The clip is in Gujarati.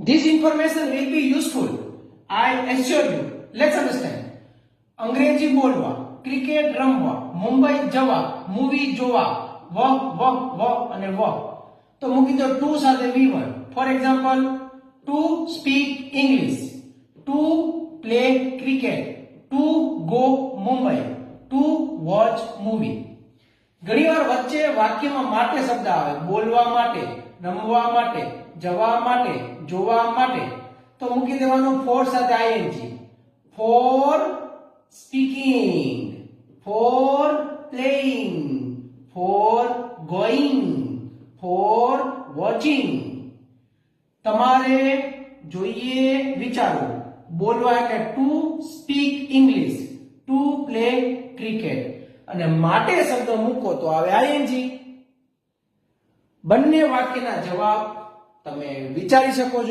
This information will be useful. I assure you. Let's understand. અંગ્રેજી બોલવા, ક્રિકેટ રમવા, મુંબઈ જવા, મૂવી જોવા, વ અને વ. તો મૂકી દો ટુ સાથે V1. For example, to speak English, to play cricket, to go Mumbai, two watch movie. ઘણીવાર વચ્ચે વાક્યમાં માટે શબ્દ આવે, બોલવા માટે, રમવા માટે, જવા માટે, જોવા માટે. તો મૂકી દેવાનું ફોર સાથે ing. For speaking, for playing, for going, for watching. તમારે જોઈએ વિચારો. બોલવા એટલે to speak English, to play cricket, અને માટે શબ્દ મૂકો તો આવે ing. બંને વાક્યના જવાબ તમે વિચારી શકો છો.